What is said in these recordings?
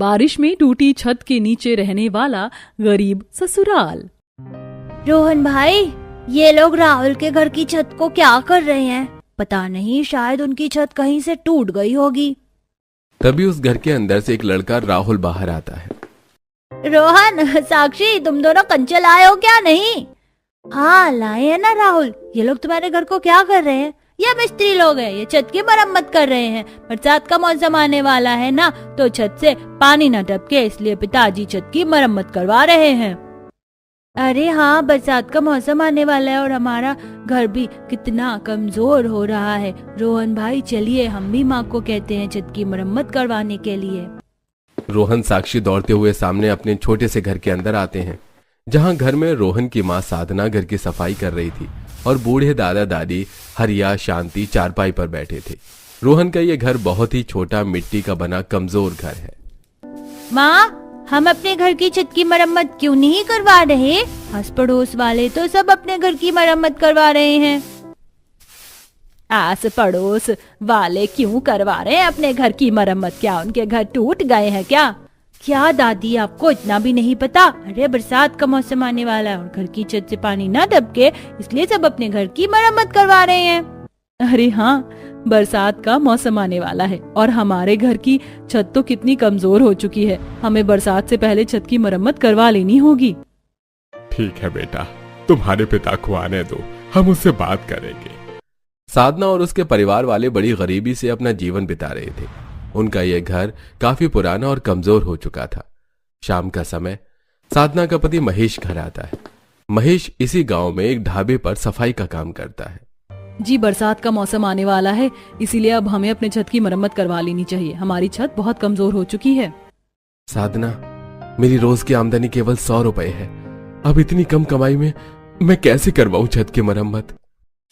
बारिश में टूटी छत के नीचे रहने वाला गरीब ससुराल। रोहन भाई, ये लोग राहुल के घर की छत को क्या कर रहे हैं? पता नहीं, शायद उनकी छत कहीं से टूट गई होगी। तभी उस घर के अंदर से एक लड़का राहुल बाहर आता है। रोहन, साक्षी, तुम दोनों कंचे लाए हो क्या? नहीं। हाँ लाए हैं ना राहुल। ये लोग तुम्हारे घर को क्या कर रहे हैं? ये मिस्त्री लोग हैं, ये छत की मरम्मत कर रहे हैं। बरसात का मौसम आने वाला है ना, तो छत से पानी न टपके, इसलिए पिताजी छत की मरम्मत करवा रहे हैं। अरे हाँ, बरसात का मौसम आने वाला है और हमारा घर भी कितना कमजोर हो रहा है। रोहन भाई, चलिए हम भी माँ को कहते हैं छत की मरम्मत करवाने के लिए। रोहन साक्षी दौड़ते हुए सामने अपने छोटे से घर के अंदर आते हैं, जहां घर में रोहन की माँ साधना घर की सफाई कर रही थी और बूढ़े दादा दादी हरिया शांति चारपाई पर बैठे थे। रोहन का ये घर बहुत ही छोटा मिट्टी का बना कमजोर घर है। माँ, हम अपने घर की छत की मरम्मत क्यों नहीं करवा रहे? आस पड़ोस वाले तो सब अपने घर की मरम्मत करवा रहे हैं। आस पड़ोस वाले क्यों करवा रहे हैं अपने घर की मरम्मत? क्या उनके घर टूट गए हैं क्या? क्या दादी, आपको इतना भी नहीं पता? अरे बरसात का मौसम आने वाला है और घर की छत से पानी न टपके, इसलिए सब अपने घर की मरम्मत करवा रहे हैं। अरे हाँ, बरसात का मौसम आने वाला है और हमारे घर की छत तो कितनी कमजोर हो चुकी है। हमें बरसात से पहले छत की मरम्मत करवा लेनी होगी। ठीक है बेटा, तुम्हारे पिता को आने दो, हम उससे बात करेंगे। साधना और उसके परिवार वाले बड़ी गरीबी से अपना जीवन बिता रहे थे। उनका यह घर काफी पुराना और कमजोर हो चुका था। शाम का समय साधना का पति महेश घर आता है। महेश इसी गांव में एक ढाबे पर सफाई का काम करता है। जी, बरसात का मौसम आने वाला है, इसीलिए अब हमें अपने छत की मरम्मत करवा लेनी चाहिए। हमारी छत बहुत कमजोर हो चुकी है। साधना, मेरी रोज की आमदनी केवल 100 रुपए है। अब इतनी कम कमाई में मैं कैसे करवाऊं छत की मरम्मत?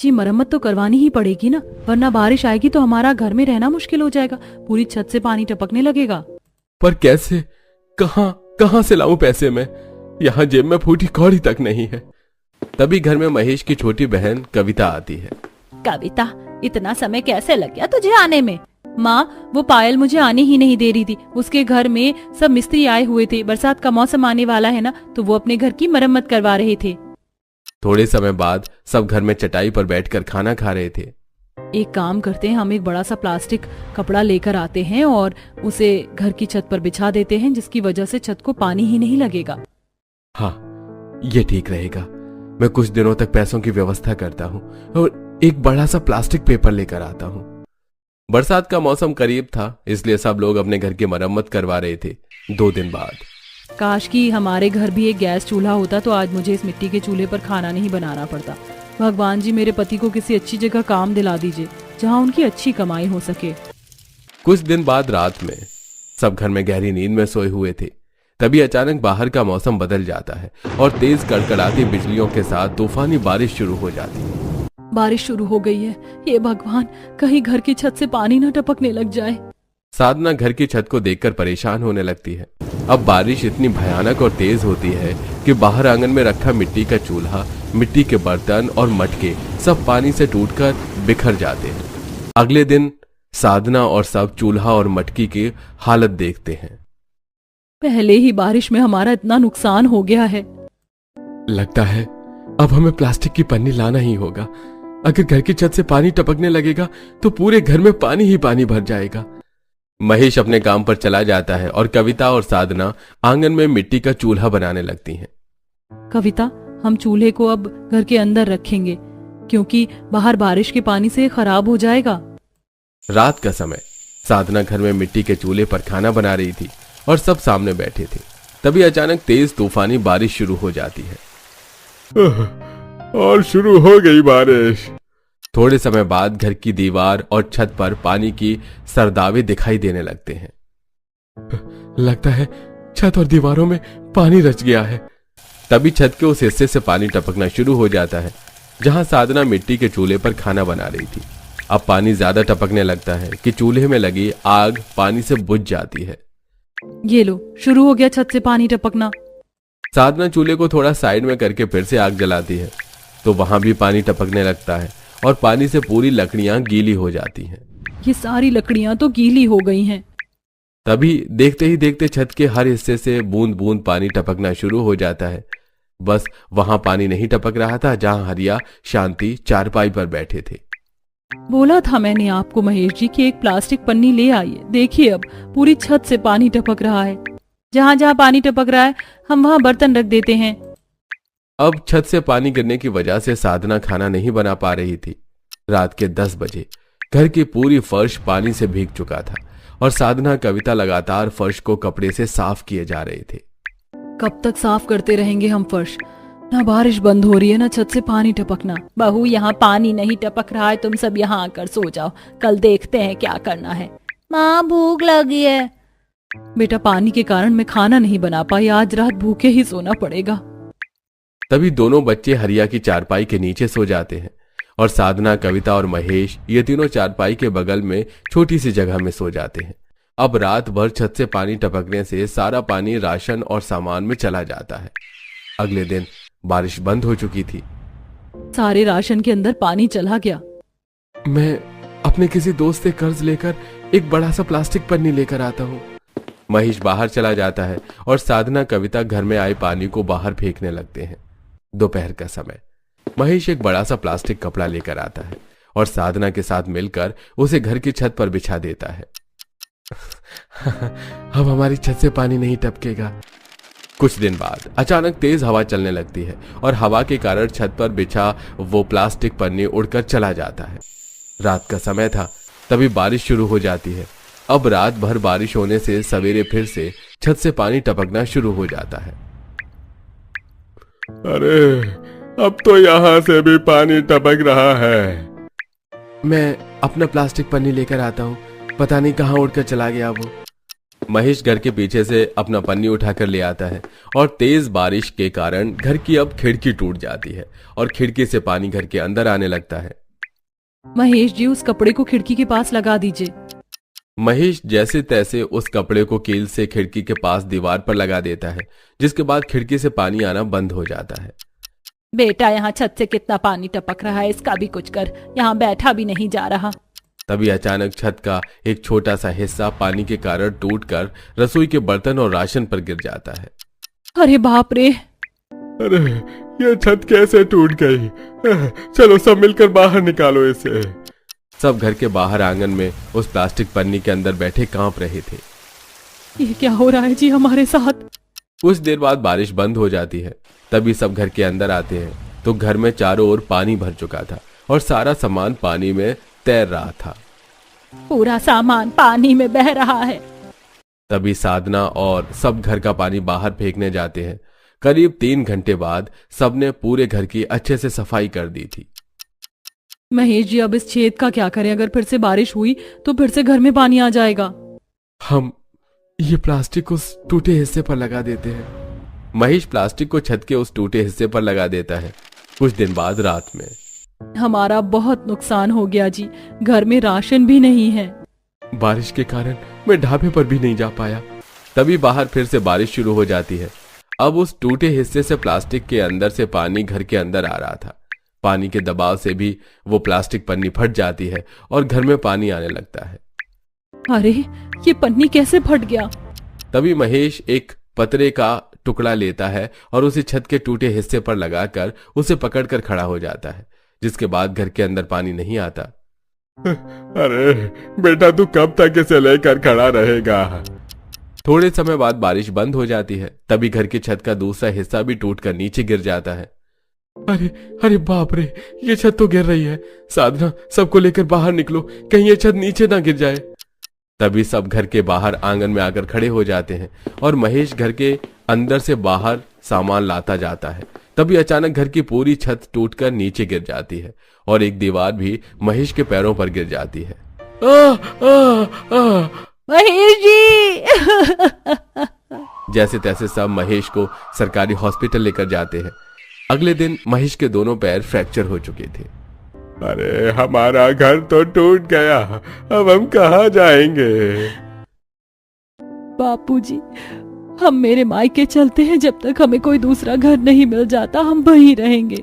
जी, मरम्मत तो करवानी ही पड़ेगी ना, वरना बारिश आएगी तो हमारा घर में रहना मुश्किल हो जाएगा। पूरी छत से पानी टपकने लगेगा। पर कैसे? कहां से लाऊं पैसे मैं? यहाँ जेब में फूटी कौड़ी तक नहीं है। तभी घर में महेश की छोटी बहन कविता आती है। कविता, इतना समय कैसे लग गया तुझे आने में? माँ, वो पायल मुझे आने ही नहीं दे रही थी। उसके घर में सब मिस्त्री आए हुए थे। बरसात का मौसम आने वाला है ना, तो वो अपने घर की मरम्मत करवा रहे थे। थोड़े समय बाद सब घर में चटाई पर बैठकर खाना खा रहे थे। एक काम करते हैं, हम एक बड़ा सा प्लास्टिक कपड़ा लेकर आते हैं और उसे घर की छत पर बिछा देते हैं, जिसकी वजह से छत को पानी ही नहीं लगेगा। हाँ, ये ठीक रहेगा। मैं कुछ दिनों तक पैसों की व्यवस्था करता हूँ और एक बड़ा सा प्लास्टिक पेपर लेकर आता हूँ। बरसात का मौसम करीब था, इसलिए सब लोग अपने घर की मरम्मत करवा रहे थे। 2 दिन बाद काश कि हमारे घर भी एक गैस चूल्हा होता, तो आज मुझे इस मिट्टी के चूल्हे पर खाना नहीं बनाना पड़ता। भगवान जी, मेरे पति को किसी अच्छी जगह काम दिला दीजिए, जहाँ उनकी अच्छी कमाई हो सके। कुछ दिन बाद रात में सब घर में गहरी नींद में सोए हुए थे। तभी अचानक बाहर का मौसम बदल जाता है और तेज कड़कड़ाती बिजलियों के साथ तूफानी बारिश शुरू हो जाती है। बारिश शुरू हो गई है। ये भगवान, कहीं घर की छत से पानी न टपकने लग जाए। साधना घर की छत को देखकर परेशान होने लगती है। अब बारिश इतनी भयानक और तेज होती है कि बाहर आंगन में रखा मिट्टी का चूल्हा, मिट्टी के बर्तन और मटके सब पानी से टूटकर बिखर जाते हैं। अगले दिन साधना और सब चूल्हा और मटकी की हालत देखते हैं। पहले ही बारिश में हमारा इतना नुकसान हो गया है। लगता है अब हमें प्लास्टिक की पन्नी लाना ही होगा। अगर घर की छत से पानी टपकने लगेगा तो पूरे घर में पानी ही पानी भर जाएगा। महेश अपने काम पर चला जाता है और कविता और साधना आंगन में मिट्टी का चूल्हा बनाने लगती हैं। कविता, हम चूल्हे को अब घर के अंदर रखेंगे, क्योंकि बाहर बारिश के पानी से खराब हो जाएगा। रात का समय साधना घर में मिट्टी के चूल्हे पर खाना बना रही थी और सब सामने बैठे थे। तभी अचानक तेज तूफानी बारिश शुरू हो जाती है। और शुरू हो गई बारिश। थोड़े समय बाद घर की दीवार और छत पर पानी की सरदावे दिखाई देने लगते हैं। लगता है छत और दीवारों में पानी रच गया है। तभी छत के उस हिस्से से पानी टपकना शुरू हो जाता है जहां साधना मिट्टी के चूल्हे पर खाना बना रही थी। अब पानी ज्यादा टपकने लगता है कि चूल्हे में लगी आग पानी से बुझ जाती है। ये लो, शुरू हो गया छत से पानी टपकना। साधना चूल्हे को थोड़ा साइड में करके फिर से आग जलाती है तो वहां भी पानी टपकने लगता है और पानी से पूरी लकड़ियां गीली हो जाती हैं। ये सारी लकड़ियां तो गीली हो गई हैं। तभी देखते ही देखते छत के हर हिस्से से बूंद बूंद पानी टपकना शुरू हो जाता है। बस वहां पानी नहीं टपक रहा था जहां हरिया शांति चारपाई पर बैठे थे। बोला था मैंने आपको महेश जी कि एक प्लास्टिक पन्नी ले आइए। देखिए अब पूरी छत से पानी टपक रहा है। जहां जहां पानी टपक रहा है हम वहां बर्तन रख देते हैं। अब छत से पानी गिरने की वजह से साधना खाना नहीं बना पा रही थी। रात के 10 बजे घर की पूरी फर्श पानी से भीग चुका था और साधना कविता लगातार फर्श को कपड़े से साफ किए जा रहे थे। कब तक साफ करते रहेंगे हम फर्श? ना बारिश बंद हो रही है ना छत से पानी टपकना। बहू यहाँ पानी नहीं टपक रहा है, तुम सब यहाँ आकर सो जाओ, कल देखते हैं क्या करना है। माँ भूख लगी है। बेटा पानी के कारण मैं खाना नहीं बना पाई, आज रात भूखे ही सोना पड़ेगा। तभी दोनों बच्चे हरिया की चारपाई के नीचे सो जाते हैं और साधना कविता और महेश ये तीनों चारपाई के बगल में छोटी सी जगह में सो जाते हैं। अब रात भर छत से पानी टपकने से सारा पानी राशन और सामान में चला जाता है। अगले दिन बारिश बंद हो चुकी थी। सारे राशन के अंदर पानी चला गया। मैं अपने किसी दोस्त से कर्ज लेकर एक बड़ा सा प्लास्टिक पन्नी लेकर आता हूँ। महेश बाहर चला जाता है और साधना कविता घर में आए पानी को बाहर फेंकने लगते हैं। दोपहर का समय महेश एक बड़ा सा प्लास्टिक कपड़ा लेकर आता है और साधना के साथ मिलकर उसे घर की छत पर बिछा देता है। अब हमारी छत से पानी नहीं टपकेगा। कुछ दिन बाद अचानक तेज हवा चलने लगती है और हवा के कारण छत पर बिछा वो प्लास्टिक पन्नी उड़कर चला जाता है। रात का समय था, तभी बारिश शुरू हो जाती है। अब रात भर बारिश होने से सवेरे फिर से छत से पानी टपकना शुरू हो जाता है। अरे अब तो यहाँ से भी पानी टपक रहा है। मैं अपना प्लास्टिक पन्नी लेकर आता हूँ, पता नहीं कहाँ उड़कर चला गया वो। महेश घर के पीछे से अपना पन्नी उठाकर ले आता है और तेज बारिश के कारण घर की अब खिड़की टूट जाती है और खिड़की से पानी घर के अंदर आने लगता है। महेश जी उस कपड़े को खिड़की के पास लगा दीजिए। महेश जैसे तैसे उस कपड़े को कील से खिड़की के पास दीवार पर लगा देता है, जिसके बाद खिड़की से पानी आना बंद हो जाता है। बेटा यहाँ छत से कितना पानी टपक रहा है, इसका भी कुछ कर, यहाँ बैठा भी नहीं जा रहा। तभी अचानक छत का एक छोटा सा हिस्सा पानी के कारण टूटकर रसोई के बर्तन और राशन पर गिर जाता है। अरे बाप रे! अरे ये छत कैसे टूट गई? चलो सब मिलकर बाहर निकालो इसे। सब घर के बाहर आंगन में उस प्लास्टिक पन्नी के अंदर बैठे कांप रहे थे। ये क्या हो रहा है जी हमारे साथ? कुछ देर बाद बारिश बंद हो जाती है। तभी सब घर के अंदर आते हैं तो घर में चारों ओर पानी भर चुका था और सारा सामान पानी में तैर रहा था। पूरा सामान पानी में बह रहा है। तभी साधना और सब घर का पानी बाहर फेंकने जाते हैं। करीब 3 घंटे बाद सबने पूरे घर की अच्छे से सफाई कर दी थी। महेश जी अब इस छेद का क्या करें? अगर फिर से बारिश हुई तो फिर से घर में पानी आ जाएगा। हम ये प्लास्टिक उस टूटे हिस्से पर लगा देते हैं। महेश प्लास्टिक को छत के उस टूटे हिस्से पर लगा देता है। कुछ दिन बाद रात में हमारा बहुत नुकसान हो गया जी, घर में राशन भी नहीं है। बारिश के कारण मैं ढाबे पर भी नहीं जा पाया। तभी बाहर फिर से बारिश शुरू हो जाती है। अब उस टूटे हिस्से से प्लास्टिक के अंदर से पानी घर के अंदर आ रहा था। पानी के दबाव से भी वो प्लास्टिक पन्नी फट जाती है और घर में पानी आने लगता है। अरे ये पन्नी कैसे फट गया? तभी महेश एक पतरे का टुकड़ा लेता है और उसे छत के टूटे हिस्से पर लगाकर उसे पकड़कर खड़ा हो जाता है, जिसके बाद घर के अंदर पानी नहीं आता। अरे बेटा तू कब तक इसे लेकर खड़ा रहेगा? थोड़े समय बाद बारिश बंद हो जाती है। तभी घर की छत का दूसरा हिस्सा भी टूटकर नीचे गिर जाता है। अरे अरे बाप रे, ये छत तो गिर रही है। साधना सबको लेकर बाहर निकलो, कहीं ये छत नीचे ना गिर जाए। तभी सब घर के बाहर आंगन में आकर खड़े हो जाते हैं और महेश घर के अंदर से बाहर सामान लाता जाता है। तभी अचानक घर की पूरी छत टूटकर नीचे गिर जाती है और एक दीवार भी महेश के पैरों पर गिर जाती है। महेश जी! जैसे तैसे सब महेश को सरकारी हॉस्पिटल लेकर जाते हैं। अगले दिन महेश के दोनों पैर फ्रैक्चर हो चुके थे। अरे हमारा घर तो टूट गया, अब हम कहाँ जाएंगे? बापूजी, हम मेरे मायके चलते हैं, जब तक हमें कोई दूसरा घर नहीं मिल जाता हम वहीं रहेंगे।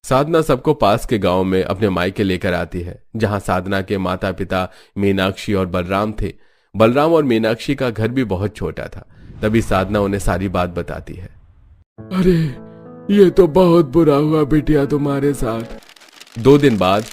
साधना सबको पास के गांव में अपने मायके लेकर आती है, जहां साधना के माता पिता मीनाक्षी और बलराम थे। बलराम और मीनाक्षी का घर भी बहुत छोटा था। तभी साधना उन्हें सारी बात बताती है। अरे ये तो बहुत बुरा हुआ बिटिया तुम्हारे साथ। 2 दिन बाद